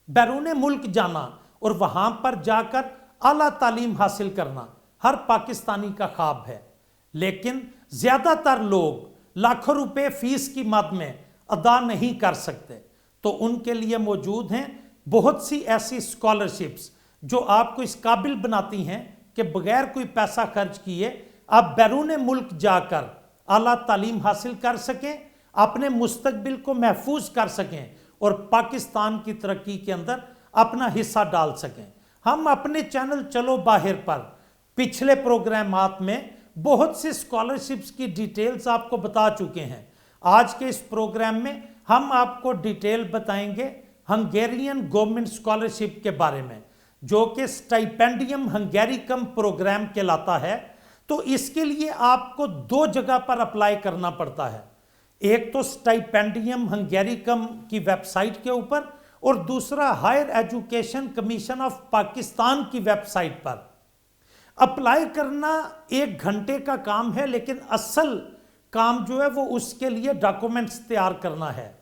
बैरून मुल्क जाना और वहाँ पर जाकर आला तालीम हासिल करना हर पाकिस्तानी का ख्वाब है, लेकिन ज़्यादातर लोग लाखों रुपए फीस की मद में अदा नहीं कर सकते। तो उनके लिए मौजूद हैं बहुत सी ऐसी स्कॉलरशिप्स जो आपको इस काबिल बनाती हैं कि बगैर कोई पैसा खर्च किए आप बैरून मुल्क जाकर आला तालीम हासिल कर सकें, अपने मुस्तकबिल को महफूज कर सकें और पाकिस्तान की तरक्की के अंदर अपना हिस्सा डाल सकें। हम अपने चैनल चलो बाहर पर पिछले प्रोग्रामात में बहुत सी स्कॉलरशिप्स की डिटेल्स आपको बता चुके हैं। आज के इस प्रोग्राम में हम आपको डिटेल बताएंगे हंगेरियन गवर्नमेंट स्कॉलरशिप के बारे में, जो कि स्टाइपेंडियम हंगेरिकम प्रोग्राम कहलाता है। तो इसके लिए आपको दो जगह पर अप्लाई करना पड़ता है, एक तो स्टाइपेंडियम हंगेरिकम की वेबसाइट के ऊपर और दूसरा higher education commission of Pakistan की वेबसाइट पर। अप्लाई करना 1 घंटे का काम है, लेकिन असल काम जो है वो उसके लिए डॉक्यूमेंट्स तैयार करना है।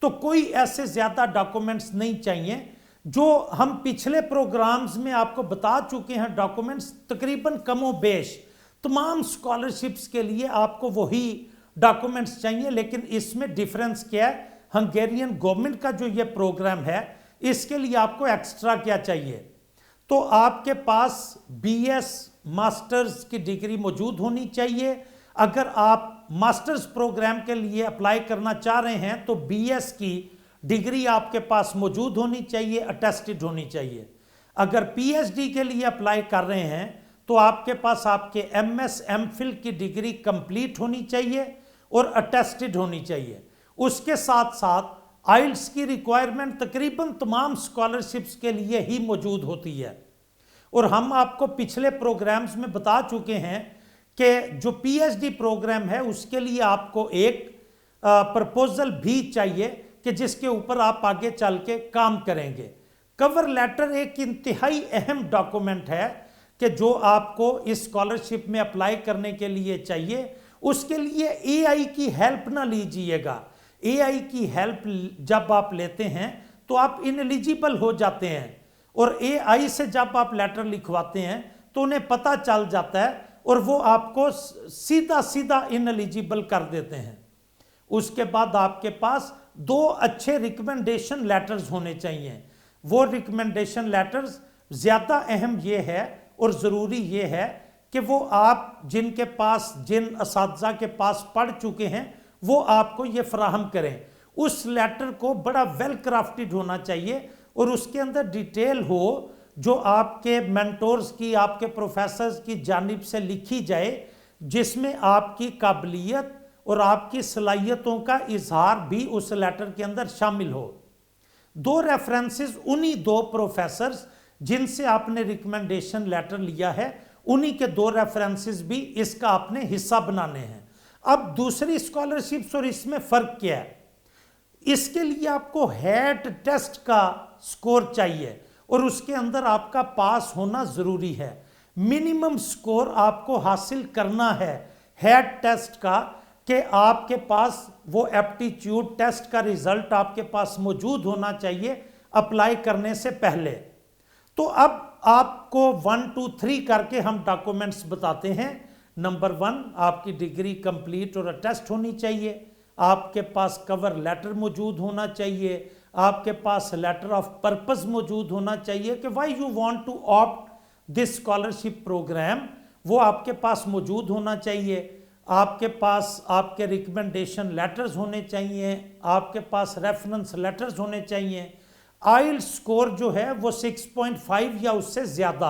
तो कोई ऐसे ज़्यादा डॉक्यूमेंट्स नहीं चाहिए, जो हम पिछले प्रोग्राम्स में आपको बता चुके हैं। डॉक्यूमेंट्स तकरीबन कमो बेश तमाम स्कॉलरशिप्स के लिए आपको वही डॉक्यूमेंट्स चाहिए, लेकिन इसमें डिफरेंस क्या है, हंगेरियन गवर्नमेंट का जो ये प्रोग्राम है इसके लिए आपको एक्स्ट्रा क्या चाहिए। तो आपके पास BS मास्टर्स की डिग्री मौजूद होनी चाहिए। अगर आप मास्टर्स प्रोग्राम के लिए अप्लाई करना चाह रहे हैं तो BS की डिग्री आपके पास मौजूद होनी चाहिए, अटेस्टेड होनी चाहिए। अगर PhD के लिए अप्लाई कर रहे हैं तो आपके पास आपके MS MPhil की डिग्री कंप्लीट होनी चाहिए और अटेस्टेड होनी चाहिए। उसके साथ साथ आइल्स की रिक्वायरमेंट तकरीबन तमाम स्कॉलरशिप्स के लिए ही मौजूद होती है। और हम आपको पिछले प्रोग्राम्स में बता चुके हैं कि जो PhD प्रोग्राम है उसके लिए आपको एक प्रपोजल भी चाहिए कि जिसके ऊपर आप आगे चल के काम करेंगे। कवर लेटर एक इंतहाई अहम डॉक्यूमेंट है कि जो आपको इस स्कॉलरशिप में अप्लाई करने के लिए चाहिए। उसके लिए AI की हेल्प ना लीजिएगा। AI की हेल्प जब आप लेते हैं तो आप इनएलिजिबल हो जाते हैं, और AI से जब आप लेटर लिखवाते हैं तो उन्हें पता चल जाता है और वो आपको सीधा सीधा इनएलिजिबल कर देते हैं। उसके बाद आपके पास 2 अच्छे रिकमेंडेशन लेटर्स होने चाहिए। वो रिकमेंडेशन लेटर्स ज़्यादा अहम ये है और ज़रूरी ये है कि वो आप जिनके पास जिन असातिज़ा के पास पढ़ चुके हैं वो आपको ये फराहम करें। उस लेटर को बड़ा वेल क्राफ्टेड होना चाहिए और उसके अंदर डिटेल हो जो आपके मेंटोर्स की, आपके प्रोफेसर्स की जानिब से लिखी जाए, जिसमें आपकी काबिलियत और आपकी सलाहियतों का इजहार भी उस लेटर के अंदर शामिल हो। 2 रेफरेंसेस उन्हीं 2 प्रोफेसर्स जिनसे आपने रिकमेंडेशन लेटर लिया है, उन्हीं के 2 रेफरेंसेस भी इसका आपने हिस्सा बनाने हैं। अब दूसरी स्कॉलरशिप्स और इसमें फ़र्क क्या है, इसके लिए आपको हैट टेस्ट का स्कोर चाहिए और उसके अंदर आपका पास होना ज़रूरी है। मिनिमम स्कोर आपको हासिल करना है हैट टेस्ट का, कि आपके पास वो एप्टीट्यूड टेस्ट का रिज़ल्ट आपके पास मौजूद होना चाहिए अप्लाई करने से पहले। तो अब आपको 1 2 3 करके हम डॉक्यूमेंट्स बताते हैं। नंबर 1, आपकी डिग्री कंप्लीट और अटेस्ट होनी चाहिए। आपके पास कवर लेटर मौजूद होना चाहिए। आपके पास लेटर ऑफ पर्पस मौजूद होना चाहिए कि why you want to opt this scholarship programme, वो आपके पास मौजूद होना चाहिए। आपके पास आपके रिकमेंडेशन लेटर्स होने चाहिए। आपके पास रेफरेंस लेटर्स होने चाहिए। आइल्स स्कोर जो है वो 6.5 या उससे ज़्यादा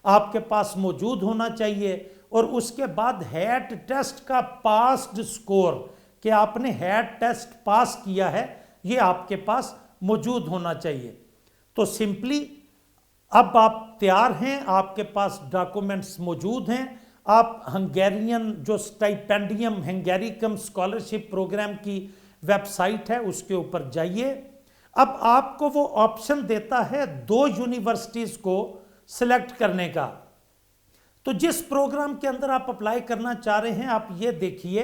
आपके पास मौजूद होना चाहिए। और उसके बाद हैट टेस्ट का पास्ड स्कोर, कि आपने हैट टेस्ट पास किया है, ये आपके पास मौजूद होना चाहिए। तो सिंपली अब आप तैयार हैं, आपके पास डॉक्यूमेंट्स मौजूद हैं। आप हंगेरियन जो स्टाइपेंडियम हंगेरिकम स्कॉलरशिप प्रोग्राम की वेबसाइट है उसके ऊपर जाइए। अब आपको वो ऑप्शन देता है 2 यूनिवर्सिटीज़ को सिलेक्ट करने का। तो जिस प्रोग्राम के अंदर आप अप्लाई करना चाह रहे हैं, आप ये देखिए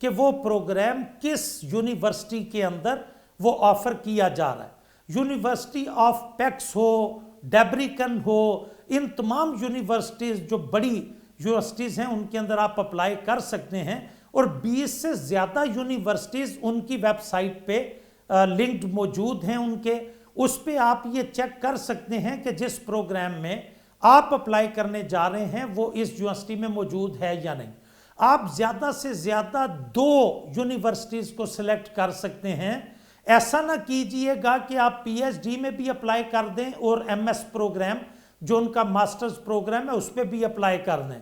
कि वो प्रोग्राम किस यूनिवर्सिटी के अंदर वो ऑफर किया जा रहा है। यूनिवर्सिटी ऑफ पैक्स हो, डेब्रिकन हो, इन तमाम यूनिवर्सिटीज़ जो बड़ी यूनिवर्सिटीज़ हैं उनके अंदर आप अप्लाई कर सकते हैं। और 20 से ज़्यादा यूनिवर्सिटीज़ उनकी वेबसाइट पे लिंक्ड मौजूद हैं उनके, उस पे आप ये चेक कर सकते हैं कि जिस प्रोग्राम में आप अप्लाई करने जा रहे हैं वो इस यूनिवर्सिटी में मौजूद है या नहीं। आप ज़्यादा से ज़्यादा 2 यूनिवर्सिटीज़ को सिलेक्ट कर सकते हैं। ऐसा ना कीजिएगा कि आप पीएचडी में भी अप्लाई कर दें और एमएस प्रोग्राम जो उनका मास्टर्स प्रोग्राम है उस पर भी अप्लाई कर दें।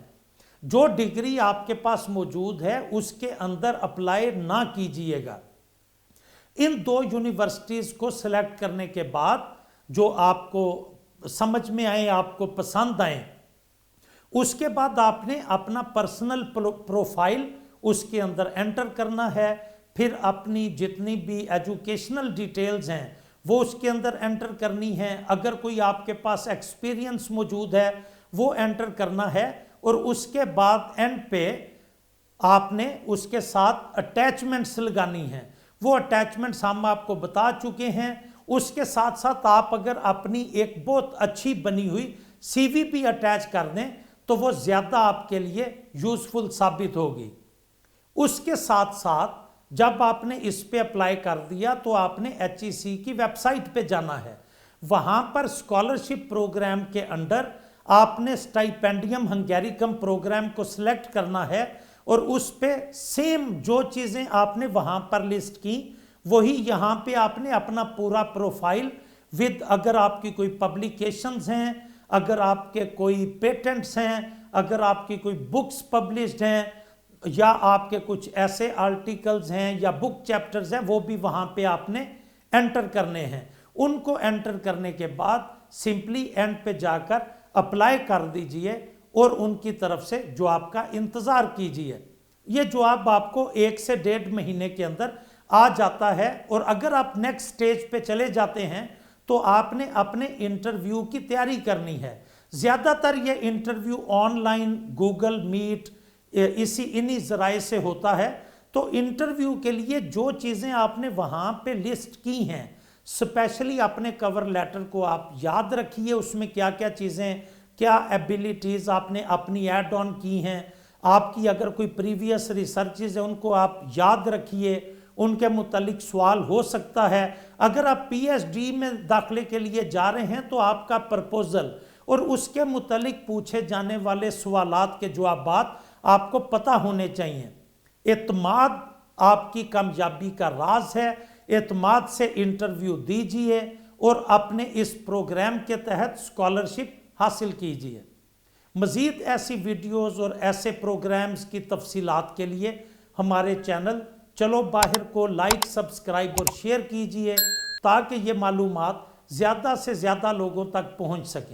जो डिग्री आपके पास मौजूद है उसके अंदर अप्लाई ना कीजिएगा। इन 2 यूनिवर्सिटीज़ को सिलेक्ट करने के बाद जो आपको समझ में आए, आपको पसंद आए, उसके बाद आपने अपना पर्सनल प्रोफाइल उसके अंदर एंटर करना है। फिर अपनी जितनी भी एजुकेशनल डिटेल्स हैं वो उसके अंदर एंटर करनी है। अगर कोई आपके पास एक्सपीरियंस मौजूद है वो एंटर करना है। और उसके बाद एंड पे आपने उसके साथ अटैचमेंट्स लगानी हैं। वो अटैचमेंट्स हम आपको बता चुके हैं। उसके साथ साथ आप अगर अपनी एक बहुत अच्छी बनी हुई सीवी भी अटैच कर दें तो वो ज़्यादा आपके लिए यूज़फुल साबित होगी। उसके साथ साथ जब आपने इस पे अप्लाई कर दिया तो आपने HEC की वेबसाइट पे जाना है। वहाँ पर स्कॉलरशिप प्रोग्राम के अंडर आपने स्टाइपेंडियम हंगेरिकम प्रोग्राम को सिलेक्ट करना है और उस पे सेम जो चीज़ें आपने वहाँ पर लिस्ट की वही यहाँ पे आपने अपना पूरा प्रोफाइल विद, अगर आपकी कोई पब्लिकेशंस हैं, अगर आपके कोई पेटेंट्स हैं, अगर आपकी कोई बुक्स पब्लिश्ड हैं या आपके कुछ ऐसे आर्टिकल्स हैं या बुक चैप्टर्स हैं, वो भी वहाँ पे आपने एंटर करने हैं। उनको एंटर करने के बाद सिंपली एंड पे जाकर अप्लाई कर दीजिए और उनकी तरफ से जवाब का इंतज़ार कीजिए। ये जवाब आपको 1 से 1.5 महीने के अंदर आ जाता है। और अगर आप नेक्स्ट स्टेज पे चले जाते हैं तो आपने अपने इंटरव्यू की तैयारी करनी है। ज़्यादातर ये इंटरव्यू ऑनलाइन गूगल मीट इन्हीं ज़राए से होता है। तो इंटरव्यू के लिए जो चीज़ें आपने वहाँ पे लिस्ट की हैं, स्पेशली अपने कवर लेटर को आप याद रखिए। उसमें क्या क्या चीज़ें, क्या एबिलिटीज़ आपने अपनी ऐड ऑन की हैं, आपकी अगर कोई प्रीवियस रिसर्चेज है उनको आप याद रखिए, उनके मुतालिक सवाल हो सकता है। अगर आप पीएचडी में दाखिले के लिए जा रहे हैं तो आपका प्रपोजल और उसके मुतालिक पूछे जाने वाले सवालात के जवाबात आपको पता होने चाहिए। एतमाद आपकी कामयाबी का राज है। एतमाद से इंटरव्यू दीजिए और अपने इस प्रोग्राम के तहत स्कॉलरशिप हासिल कीजिए। मज़ीद ऐसी वीडियोज़ और ऐसे प्रोग्राम्स की तफसीलात के लिए हमारे चैनल चलो बाहर को लाइक, सब्सक्राइब और शेयर कीजिए ताकि ये मालूमात ज़्यादा से ज़्यादा लोगों तक पहुंच सकें।